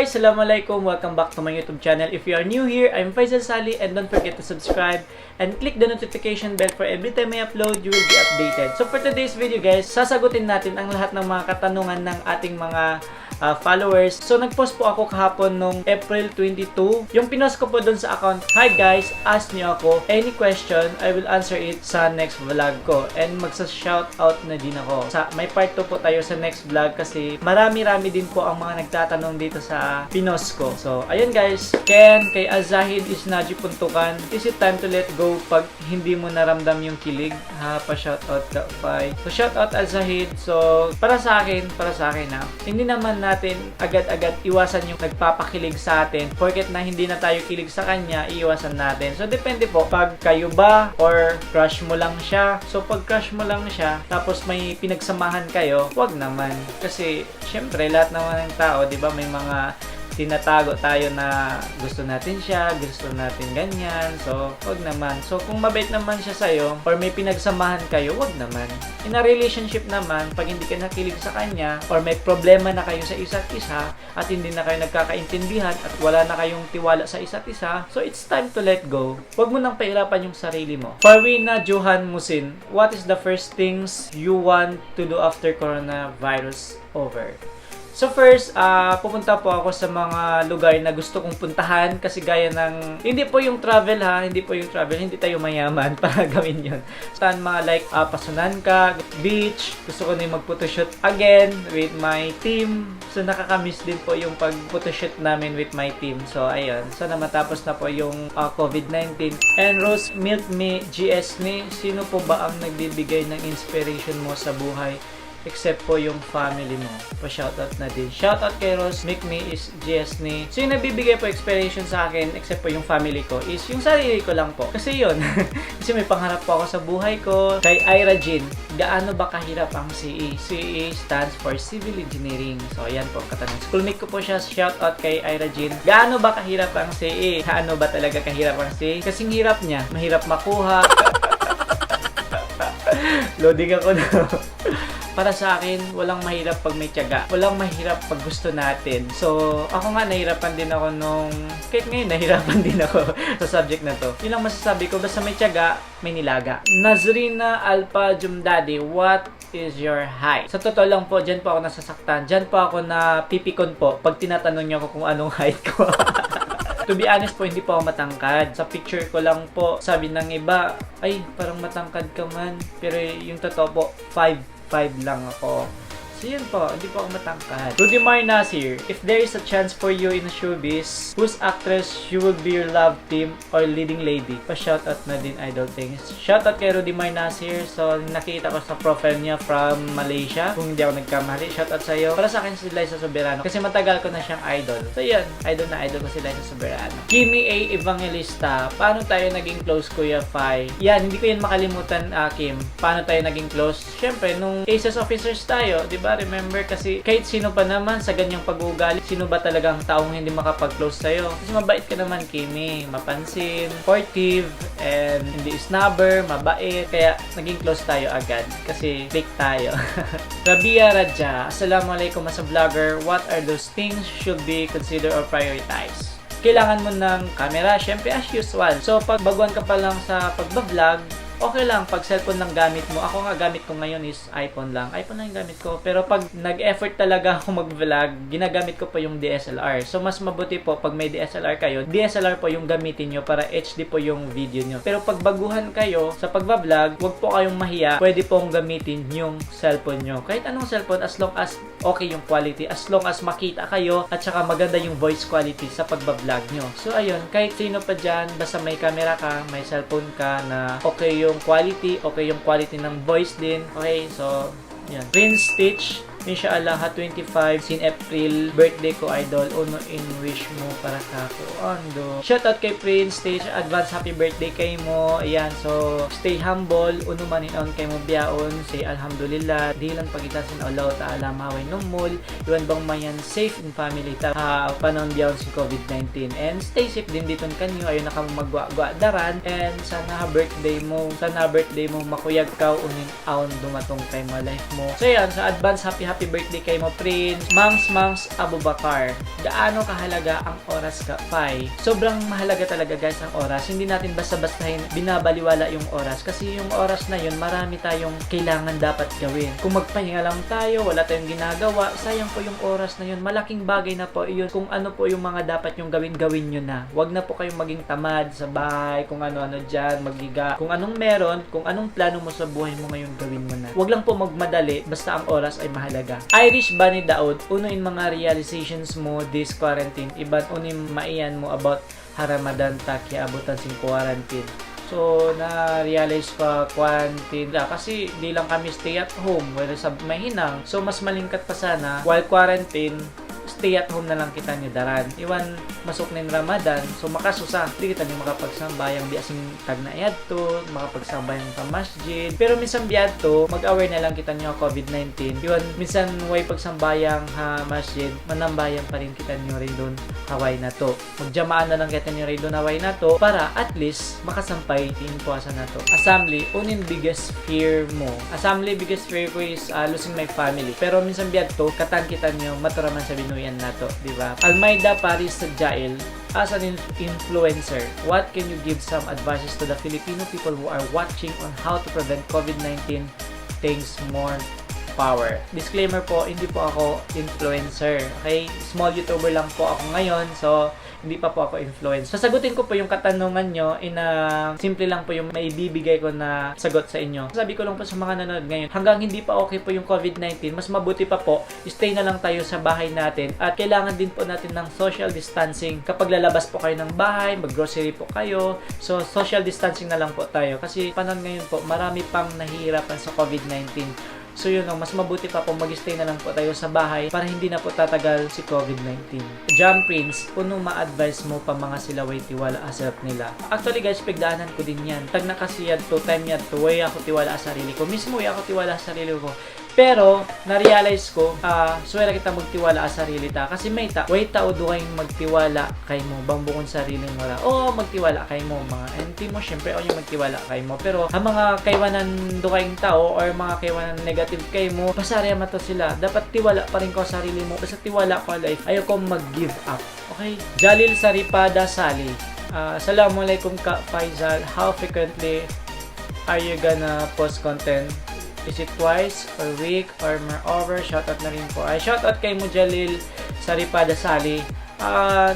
guys! Assalamualaikum! Welcome back to my YouTube channel. If you are new here, I'm Faisal Sali and don't forget to subscribe and click the notification bell for every time I upload, you will be updated. So for today's video guys, sasagutin natin ang lahat ng mga katanungan ng ating mga followers. So nag-post po ako kahapon nung April 22. Yung pinost ko po dun sa account, "Hi guys, ask niyo ako any question, I will answer it sa next vlog ko." And magsa-shoutout na din ako. May part 2 po tayo sa next vlog kasi marami-rami din po ang mga nagtatanong dito sa pinost ko. So ayun guys, Ken, kay Azahid is Naji Puntukan, is it time to let go pag hindi mo naramdam yung kilig? Pa-shoutout ka pa. So shoutout Azahid. So para sa akin na hindi naman natin agad-agad iwasan yung nagpapakilig sa atin. Porket na hindi na tayo kilig sa kanya, iiwasan natin. So depende po, pag kayo ba or crush mo lang siya. So pag crush mo lang siya, tapos may pinagsamahan kayo, wag naman. Kasi syempre lahat naman ng tao, 'di ba, may mga tinatago tayo na gusto natin siya, gusto natin ganyan. So, wag naman. So, kung mabait naman siya sa'yo or may pinagsamahan kayo, wag naman. In a relationship naman, pag hindi ka nakilig sa kanya or may problema na kayo sa isa't isa at hindi na kayo nagkakaintindihan at wala na kayong tiwala sa isa't isa, so it's time to let go. Wag mo nang pahirapan yung sarili mo. Farwina Johan Musin, what is the first things you want to do after coronavirus over? So first, pupunta po ako sa mga lugar na gusto kong puntahan kasi gaya ng, hindi po yung travel hindi tayo mayaman para gawin yun. Saan mga like, Pasunanka, beach, gusto ko na yung mag-photoshoot again with my team. So nakakamiss din po yung pag-photoshoot namin with my team. So ayun, sana matapos na po yung COVID-19. And Rose Milk Me, GS Me, sino po ba ang nagbibigay ng inspiration mo sa buhay? Except po yung family mo. Pa-shoutout na din. Shoutout kay Rose, Make Me is GS ni. So yung nabibigay po inspiration sa akin, except po yung family ko, is yung sarili ko lang po. Kasi yun. Kasi may pangarap po ako sa buhay ko. Kay Ira Jean, gaano ba kahirap ang CE? CE stands for Civil Engineering. So ayan po ang katanong. Schoolmate ko po siya. Shoutout kay Ira Jean. Gaano ba kahirap ang CE? Gaano ba talaga kahirap ang CE? Kasing hirap niya. Mahirap makuha. Loading ako na. Para sa akin, walang mahirap pag may tiyaga. Walang mahirap pag gusto natin. So, ako nga nahirapan din ako kahit ngayon nahirapan din ako sa subject na to. Yun lang masasabi ko, basta may tiyaga, may nilaga. Nazrina Alpa Jumdadi, what is your height? Sa totoo lang po, dyan po ako nasasaktan. Dyan po ako napipikon po pag tinatanong niyo ako kung anong height ko. To be honest po, hindi po ako matangkad. Sa picture ko lang po, sabi ng iba, ay, parang matangkad ka man. Pero yung totoo po, 5'5" lang ako. So yun po, hindi po ako matangkad. Rudimar Nasir, if there is a chance for you in showbiz, whose actress you would be your love team or leading lady? Pa-shoutout na din, idol things. Shoutout kay Rudimar Nasir. So nakita ko sa profile niya from Malaysia. Kung hindi ako nagkamali, shoutout sa'yo. Para sa akin si Liza Soberano kasi matagal ko na siyang idol. So yun, idol na idol ko si Liza Soberano. Kimi A. Evangelista, paano tayo naging close, Kuya Fai? Yan, hindi ko yan makalimutan, Kim. Paano tayo naging close? Siyempre, nung cases officers tayo, di ba? Remember kasi kahit sino pa naman sa ganyang pag-uugali, sino ba talagang taong hindi makapag-close sa'yo? Kasi mabait ka naman, Kimi. Mapansin, supportive, and hindi snubber, mabait. Kaya naging close tayo agad kasi fake tayo. Rabia Raja, Assalamualaikum as a vlogger. What are those things should be considered or prioritized? Kailangan mo ng camera, syempre as usual. So pag baguhan ka pa lang sa pagbablog, okay lang pag cellphone lang gamit mo. Ako nga gamit ko ngayon is iPhone lang. iPhone lang yung gamit ko. Pero pag nag-effort talaga ako mag-vlog, ginagamit ko po yung DSLR. So mas mabuti po pag may DSLR kayo, DSLR po yung gamitin nyo para HD po yung video nyo. Pero pag baguhan kayo sa pagbablog, wag po kayong mahiya. Pwede pong gamitin yung cellphone nyo. Kahit anong cellphone, as long as okay yung quality, as long as makita kayo at saka maganda yung voice quality sa pagbablog nyo. So ayun, kahit sino pa dyan, basta may camera ka, may cellphone ka na okay yung quality ng voice din. Okay, so yan. Prince Stitch, Inshallah, 25 sin April, birthday ko idol. Uno in wish mo para ka ko. Ando. Shoutout kay Prince Stage, advance happy birthday kay mo. Ayan, so stay humble. Uno manin-on kay mo biyaon. Say alhamdulillah. Di lang pagitasin Allah Ta'ala maway numol. Iwan bang mayan safe in family ta. Panon biyaon si COVID-19. And stay safe din dito kanyo. Ayun na ka magwa-gwa daran. And sana birthday mo makuyag ka unin aon dumatong kay mo life mo. So yan, sa advance happy happy birthday kay mo, Prince. Mangs Abubakar. Gaano kahalaga ang oras ka, Pai? Sobrang mahalaga talaga guys ang oras. Hindi natin basta-bastahin binabaliwala yung oras. Kasi yung oras na yun, marami tayong kailangan dapat gawin. Kung magpahinga lang tayo, wala tayong ginagawa, sayang po yung oras na yun. Malaking bagay na po yun. Kung ano po yung mga dapat yung gawin nyo na. Huwag na po kayong maging tamad sa bahay, kung ano-ano dyan, magiga. Kung anong meron, kung anong plano mo sa buhay mo ngayon, gawin mo na. Huwag lang po magmadali, basta ang oras ay mahalaga. Irish Bunny Daud, unuin mga realizations mo this quarantine. Iba't unin maiyan mo about Ramadan taki abutan sing quarantine. So, na-realize pa quarantine kasi di lang kami stay at home. Wala sa mahinang. So, mas malingkat pa sana while quarantine, stay at home na lang kita ni daran. Iwan masok nin Ramadan, so makasusa. Di kita ni makapagsambayang biasing tag na yadto, makapagsambayang sa masjid. Pero minsan biyadto, mag-aware na lang kita niyo COVID-19. Iwan minsan way pagsambayang ha masjid, manambayang pa rin kita niyo rin doon haway na to. Magjamaan na lang kita niyo rin doon haway na to para at least makasampay din puasa na to. Assembly, unin biggest fear mo. Assembly, biggest fear ko is losing my family. Pero minsan biyadto, katan kita niyo maturaman sa binuyan na to, di ba? Almeida Paris Jail, as an influencer, what can you give some advices to the Filipino people who are watching on how to prevent COVID-19? Thanks, more power. Disclaimer po, hindi po ako influencer. Okay? Small YouTuber lang po ako ngayon. So, hindi pa po ako influencer. Sasagutin ko po yung katanungan nyo simple lang po yung maibibigay ko na sagot sa inyo. Sabi ko lang po sa mga nanonood ngayon, hanggang hindi pa okay po yung COVID-19, mas mabuti pa po, stay na lang tayo sa bahay natin at kailangan din po natin ng social distancing. Kapag lalabas po kayo ng bahay, mag-grocery po kayo, so social distancing na lang po tayo. Kasi panahon ngayon po, marami pang nahihirapan sa COVID-19. So yun, mas mabuti pa po mag-stay na lang po tayo sa bahay para hindi na po tatagal si COVID-19. Jam Prince, puno ma-advise mo pa mga sila way tiwala asarap nila. Actually guys, pigdaanan ko din yan. Tag na kasi yan to, time yan to, way ako tiwala sa sarili ko. Mismo way ako tiwala sa sarili ko. Pero, na-realize ko, swera kita magtiwala sa sarili ta. Kasi may way tao doon magtiwala kay mo. Bambukon sarili mo ra. Oo, magtiwala kay mo. Mga enti mo, syempre, o yung magtiwala kay mo. Pero, ang mga kaywanan doon tao or mga kaywanan negative kay mo, pasarya mato sila. Dapat tiwala pa rin ko sa sarili mo. Basta tiwala ko life. Ayaw ko mag-give up. Okay? Jalil Saripada Sali. Assalamualaikum Kak Faisal. How frequently are you gonna post content? Is it twice per week or moreover? Shoutout na rin po. Ay, shoutout kay Mujalil Saripada Sali.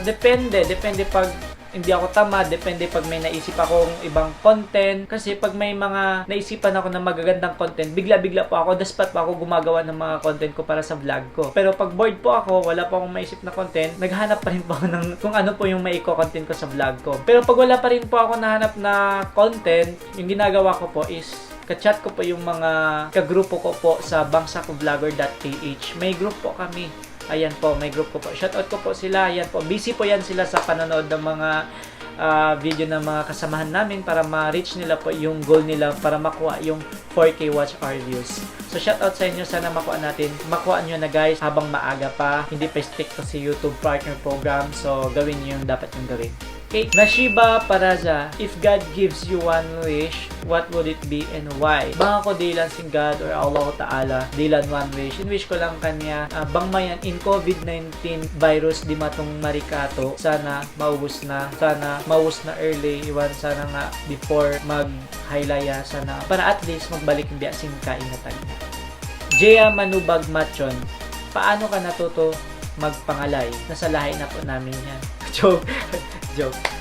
Depende pag hindi ako tamad, depende pag may naisip akong ibang content. Kasi pag may mga naisipan ako na magagandang content, bigla-bigla po ako, daspat pa ako gumagawa ng mga content ko para sa vlog ko. Pero pag bored po ako, wala po akong maisip na content, naghanap pa rin po ako ng kung ano po yung maiko-content ko sa vlog ko. Pero pag wala pa rin po ako nahanap na content, yung ginagawa ko po is ka-chat ko po yung mga kagrupo ko po sa bangsakvlogger.ph. May group po kami. Ayan po, may group ko po. Shoutout ko po sila. Ayan po, busy po yan sila sa panonood ng mga video ng mga kasamahan namin para ma-reach nila po yung goal nila para makuha yung 4K watch hour views. So shoutout sa inyo, sana makuha nyo na guys habang maaga pa. Hindi pa stick to si YouTube Partner Program. So gawin nyo yung dapat yung gawin. Okay. Nashiba Paraza, if God gives you one wish, what would it be and why? Bang ako dilan sing God or Allah Ta'ala, dilan one wish. In wish ko lang kanya, bang mayan in COVID-19 virus di matong marikato, sana maubos na, sana maubos na early, iwan sana nga before mag-haylaya, sana para at least magbalik yung biasing kainatan. Jea Manubag Machon, paano ka natuto magpangalay? Nasa lahi na po namin yan. Joke.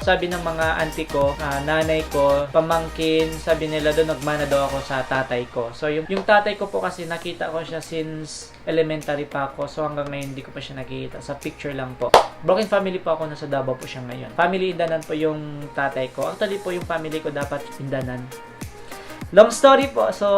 Sabi ng mga auntie ko, nanay ko, pamangkin, sabi nila doon nagmana daw ako sa tatay ko. So yung tatay ko po kasi nakita ko siya since elementary pa ako. So hanggang ngayon hindi ko pa siya nakikita. Sa picture lang po. Broken family po ako, nasa Davao po siya ngayon. Family Indanan po yung tatay ko. Actually po yung family ko dapat Indanan. Long story po. So,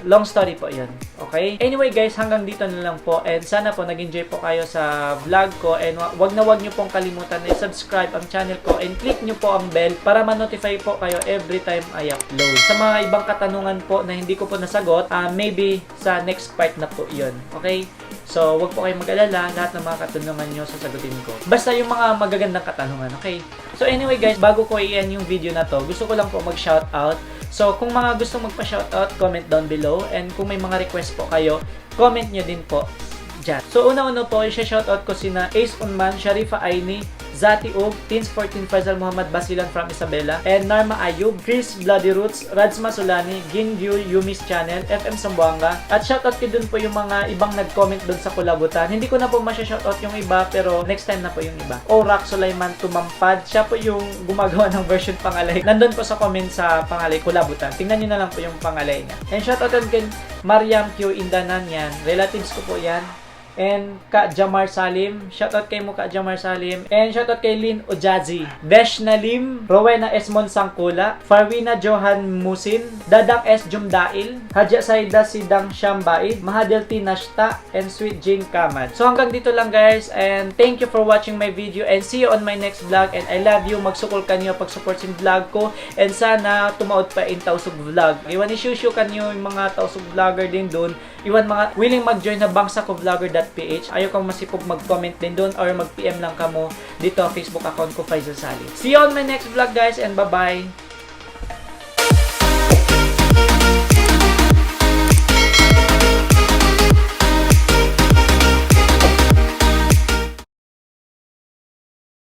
long story po yun. Okay? Anyway guys, hanggang dito na lang po. And sana po nag-enjoy po kayo sa vlog ko. And wag nyo pong kalimutan na i-subscribe ang channel ko. And click nyo po ang bell para ma-notify po kayo every time I upload. Sa mga ibang katanungan po na hindi ko po nasagot, maybe sa next part na po yun. Okay? So, wag po kayong mag-alala. Lahat ng mga katanungan nyo sasagutin ko. Basta yung mga magagandang katanungan. Okay? So anyway guys, bago ko i-end yung video na to, gusto ko lang po mag-shoutout So, kung mga gustong magpa-shoutout, comment down below. And kung may mga request po kayo, comment nyo din po dyan. So, una-una po, i-shoutout ko sina Ace Unman, Sharifa Aini, Zati Ug, Teens 14, Faisal Muhammad Basilan from Isabela, and Narma Ayub, Chris Bloody Roots, Rads Masulani, Gingyu, Yumi's Channel, FM Sambuanga. At shoutout ko dun po yung mga ibang nag-comment dun sa kulabutan. Hindi ko na po masya-shoutout yung iba, pero next time na po yung iba. Orak Sulaiman Tumampad, siya po yung gumagawa ng version pangalay. Nandun po sa comment sa pangalay kulabutan. Tingnan nyo na lang po yung pangalay niya. And shoutout din kay Mariam Q Indanan yan. Relatives ko po yan. And Ka Jamar Salim, shoutout kay mo Ka Jamar Salim. And shoutout kay Lynn Ojazi, Besh Nalim, Rowena Esmon Sangkula, Farwina Johan Musin, Dadang S Jumdail, Hadja Saida Sidang Shambaid, Mahadelti Nashta, and Sweet Jane Kamad. So hanggang dito lang guys, and thank you for watching my video, and see you on my next vlog. And I love you, magsukol kanyo pag-support sa vlog ko, and sana tumaod pa in Tausug Vlog. Iwan isusyo kanyo yung mga Tausug Vlogger din doon. Iwan mga willing mag-join na bangsakvlogger.ph. Ayaw kang masipog mag-comment din doon or mag-PM lang kamo dito ang Facebook account ko, Faisal Salih. See you on my next vlog guys, and bye-bye!